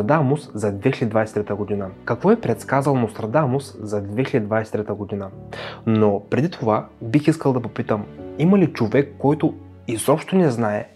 Нострадамус за 2023 година. Какво е предсказал Нострадамус за 2023 година? Но преди това бих искал да попитам, има ли човек, който изобщо не знае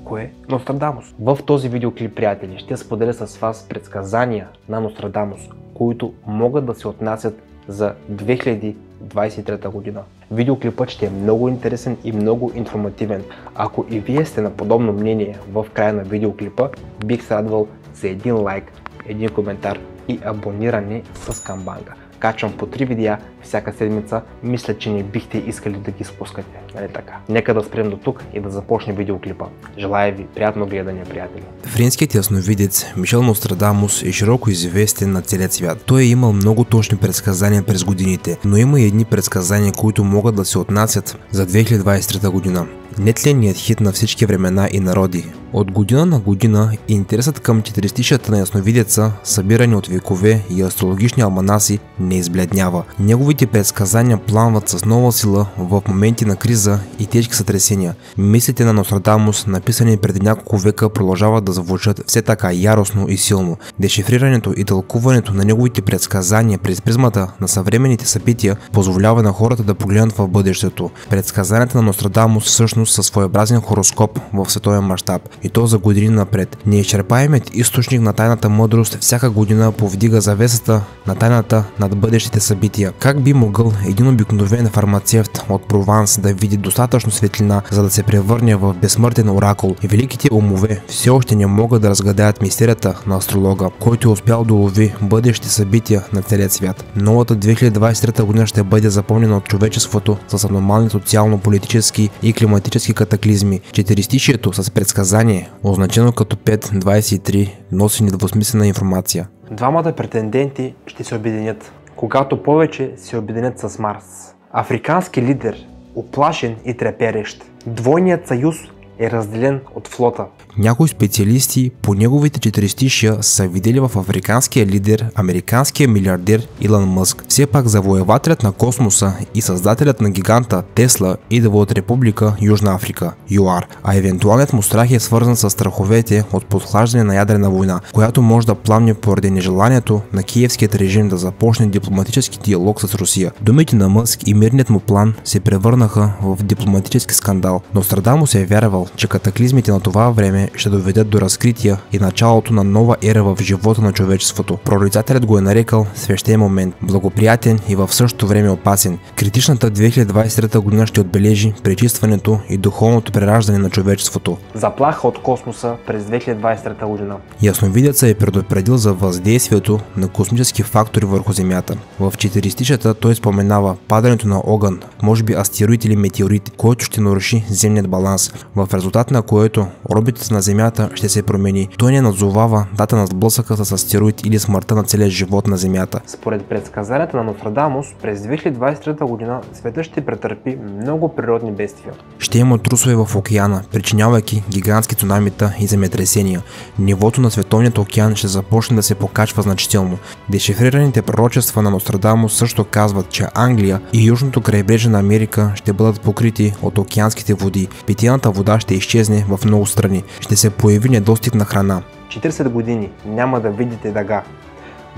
кой е Нострадамус? В този видеоклип, приятели, ще споделя с вас предсказания на Нострадамус, които могат да се отнасят за 2023 година. Видеоклипът ще е много интересен и много информативен. Ако и вие сте на подобно мнение в края на видеоклипа, бих се радвал за един лайк, един коментар и абониране с камбанка. Качвам по 3 видеа всяка седмица, мисля, че не бихте искали да ги спускате, нали така? Нека да спрем до тук и да започне видеоклипа. Желая ви приятно гледане, приятели. Френският ясновидец Мишел Нострадамус е широко известен на целия свят. Той е имал много точни предсказания през годините, но има и едни предсказания, които могат да се отнасят за 2023 година. Нетленият хит на всички времена и народи. От година на година интересът към четиристишията на ясновидеца, събирани от векове и астрологични алманаси, не избледнява. Неговите предсказания пламват с нова сила в моменти на криза и тежки сътресения. Мислите на Нострадамус, написани преди няколко века, продължават да звучат все така яростно и силно. Дешифрирането и тълкуването на неговите предсказания през призмата на съвременните събития позволява на хората да погледнат в бъдещето. Предсказанията на Нострадамус всъщност са своеобразен хороскоп в световен мащаб, и то за години напред. Неизчерпаемият източник на тайната мъдрост всяка година повдига завесата на тайната над бъдещите събития. Как би могъл един обикновен фармацевт от Прованс да види достатъчно светлина, за да се превърне в безсмъртен оракул? Великите умове все още не могат да разгадаят мистерията на астролога, който е успял да улови бъдещите събития на целия свят. Новата 2023 година ще бъде запомнена от човечеството с аномални социално-политически и климатически катаклизми. Четиристишието с предсказание, означено като 5-23, носи недвусмислена информация. Двамата претенденти ще се обединят, когато повече се обединят с Марс. Африкански лидер, уплашен и треперещ. Двойният съюз е разделен от флота. Някои специалисти по неговите четиристишия са видели в африканския лидер американския милиардер Илон Мъск. Все пак завоевателят на космоса и създателят на гиганта Тесла идва от Република Южна Африка, ЮАР, а евентуалният му страх е свързан с страховете от подхлаждане на ядрена война, която може да пламне поради нежеланието на киевският режим да започне дипломатически диалог с Русия. Думите на Мъск и мирният му план се превърнаха в дипломатически скандал. Нострадамус е вярвал, че катаклизмите на това време ще доведат до разкрития и началото на нова ера в живота на човечеството. Прорицателят го е нарекал свещен момент, благоприятен и в същото време опасен. Критичната 2023 година ще отбележи пречистването и духовното прераждане на човечеството. Заплаха от космоса през 2023 година. Ясновидецът е предупредил за въздействието на космически фактори върху Земята. В четиристишата той споменава падането на огън, може би астероид или метеорит, който ще наруши земният баланс, в резултат на което орбитата на Земята ще се промени. Той не назовава дата на сблъсъка с астероид или смъртта на целия живот на Земята. Според предсказанията на Нострадамус, през 2023 година света ще претърпи много природни бедствия. Ще има трусове в океана, причинявайки гигантски цунамита и земетресения. Нивото на световният океан ще започне да се покачва значително. Дешифрираните пророчества на Нострадамус също казват, че Англия и южното крайбрежие на Америка ще бъдат покрити от океанските води. Питейната вода ще изчезне в много страни. Ще се появи недостиг на храна. 40 години няма да видите дъга.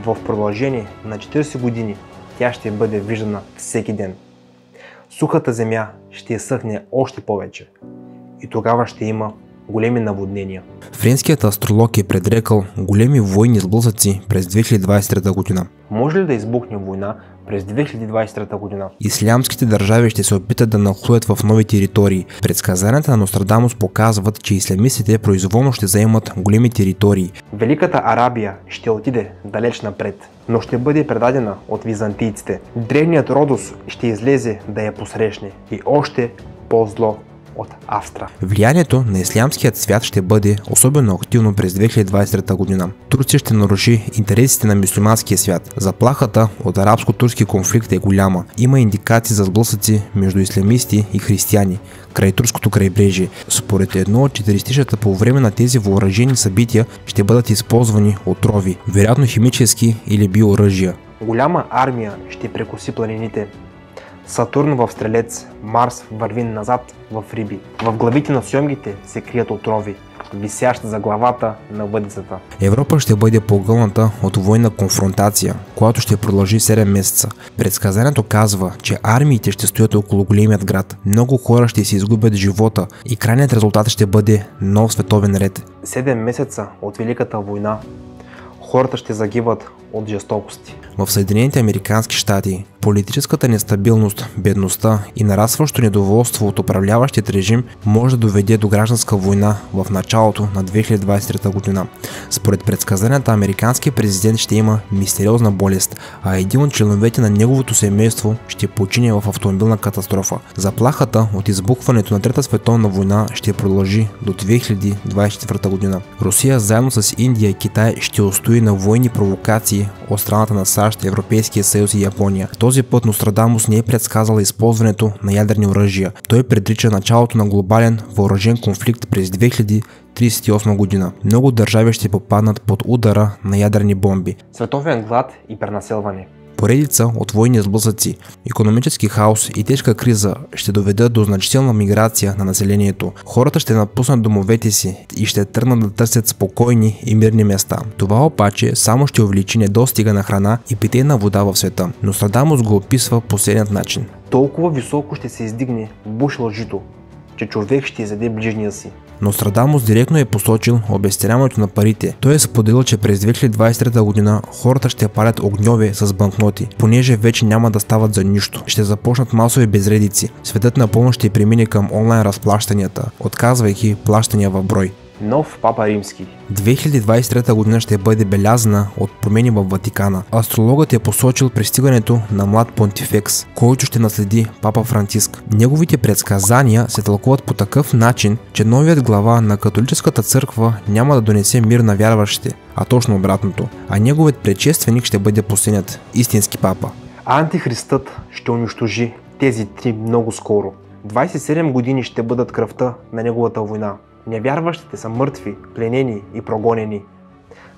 В продължение на 40 години тя ще бъде виждана всеки ден. Сухата земя ще изсъхне още повече. И тогава ще има големи наводнения. Френският астролог е предрекал големи войни сблъсъци през 2023 година. Може ли да избухне война през 2023 година? Ислямските държави ще се опитат да нахлуят в нови територии. Предсказанията на Нострадамус показват, че ислямистите произволно ще заемат големи територии. Великата Арабия ще отиде далеч напред, но ще бъде предадена от византийците. Древният Родос ще излезе да я посрещне и още по-зло от Австра. Влиянието на ислямският свят ще бъде особено активно през 2023 година. Турция ще наруши интересите на мюсюлманския свят. Заплахата от арабско-турски конфликт е голяма. Има индикации за сблъсъци между ислямисти и християни край турското крайбрежие. Според едно от четиристишата, по време на тези въоръжени събития ще бъдат използвани отрови, вероятно химически или биооръжия. Голяма армия ще прекоси планините. Сатурн в Стрелец, Марс върви назад в Риби. В главите на сьомгите се крият отрови. висящ за главата на въдицата. Европа ще бъде погълната от военна конфронтация, която ще продължи 7 месеца. Предсказанието казва, че армиите ще стоят около големият град, много хора ще си изгубят живота и крайният резултат ще бъде нов световен ред. 7 месеца от Великата война хората ще загиват от жестокости. В Съединените американски щати политическата нестабилност, бедността и нарастващо недоволство от управляващият режим може да доведе до гражданска война в началото на 2023 година. Според предсказанията, американският президент ще има мистериозна болест, а един от членовете на неговото семейство ще почине в автомобилна катастрофа. Заплахата от избухването на Трета световна война ще продължи до 2024 година. Русия заедно с Индия и Китай ще устои на военни провокации от страната на САЩ, Европейския съюз и Япония. Този път Нострадамус не е предсказал използването на ядрени оръжия. Той предрича началото на глобален въоръжен конфликт през 2038 година. Много държави ще попаднат под удара на ядрени бомби. Световен глад и пренаселване. Поредица от военни сблъсъци, икономически хаос и тежка криза ще доведат до значителна миграция на населението. Хората ще напуснат домовете си и ще тръгнат да търсят спокойни и мирни места. Това обаче само ще увеличи недостига на храна и питейна вода в света. Нострадамус го описва по следният начин. Толкова високо ще се издигне буш лъжито, че човек ще изяде ближния си. Нострадамус директно е посочил обезценяването на парите. Той е споделил, че през 2023 година хората ще палят огньове с банкноти, понеже вече няма да стават за нищо. Ще започнат масови безредици. Светът напълно ще премине към онлайн разплащанията, отказвайки плащания в брой. Нов папа римски. 2023 година ще бъде белязана от промени в Ватикана. Астрологът е посочил пристигането на млад понтифекс, който ще наследи папа Франциск. Неговите предсказания се тълкуват по такъв начин, че новият глава на католическата църква няма да донесе мир на вярващите, а точно обратното. А неговият предшественик ще бъде последният истински папа. Антихристът ще унищожи тези три много скоро. 27 години ще бъдат кръвта на неговата война. Невярващите са мъртви, пленени и прогонени.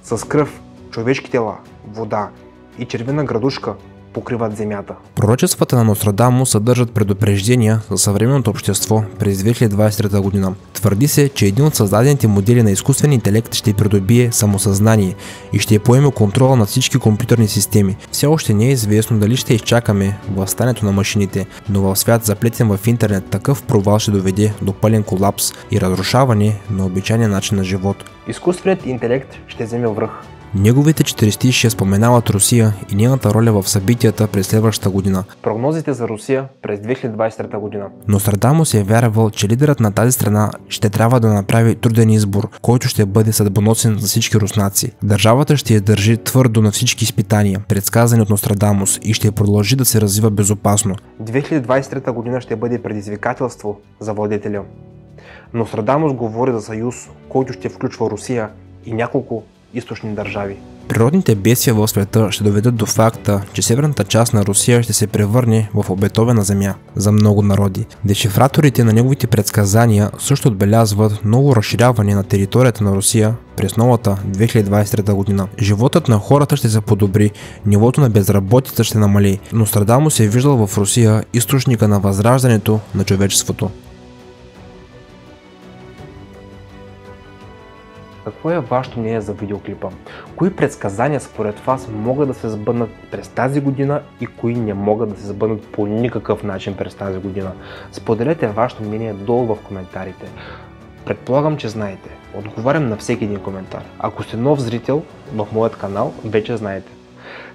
С кръв, човешки тела, вода и червена градушка покриват земята. Пророчествата на Нострадамус съдържат предупреждения за съвременното общество през 2023 година. Твърди се, че един от създадените модели на изкуствен интелект ще придобие самосъзнание и ще поеме контрола над всички компютърни системи. Все още не е известно дали ще изчакаме въстането на машините, но в свят заплетен в интернет такъв провал ще доведе до пълен колапс и разрушаване на обичайния начин на живот. Изкуственият интелект ще вземе връх. Неговите 46 споменават Русия и нейната роля в събитията през следващата година. Прогнозите за Русия през 2023 година. Нострадамус е вярвал, че лидерът на тази страна ще трябва да направи труден избор, който ще бъде съдбоносен за всички руснаци. Държавата ще я държи твърдо на всички изпитания, предсказани от Нострадамус, и ще продължи да се развива безопасно. 2023 година ще бъде предизвикателство за владетеля. Нострадамус говори за съюз, който ще включва Русия и няколко източни държави. Природните бедствия в света ще доведат до факта, че северната част на Русия ще се превърне в обетовена земя за много народи. Дешифраторите на неговите предсказания също отбелязват ново разширяване на територията на Русия през новата 2023 година. Животът на хората ще се подобри, нивото на безработица ще намали. Нострадамус е виждал в Русия източника на възраждането на човечеството. Какво е вашето мнение за видеоклипа? Кои предсказания според вас могат да се сбъднат през тази година и кои не могат да се сбъднат по никакъв начин през тази година? Споделете вашето мнение долу в коментарите. Предполагам, че знаете. Отговарям на всеки един коментар. Ако сте нов зрител в моят канал, вече знаете.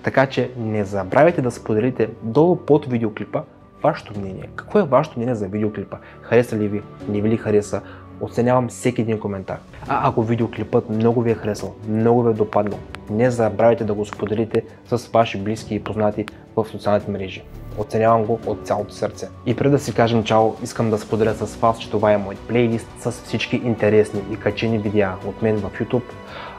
Така че не забравяйте да споделите долу под видеоклипа вашето мнение. Какво е вашето мнение за видеоклипа? Хареса ли ви? Не ви ли хареса? Оценявам всеки един коментар. А ако видеоклипът много ви е харесал, много ви е допаднал, не забравяйте да го споделите с ваши близки и познати в социалните мрежи. Оценявам го от цялото сърце. И преди да си кажем чао, искам да споделя с вас, че това е мой плейлист с всички интересни и качени видеа от мен в YouTube.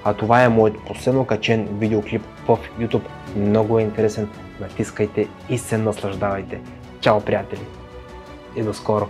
А това е моят последно качен видеоклип в YouTube. Много е интересен, натискайте и се наслаждавайте. Чао, приятели! И до скоро!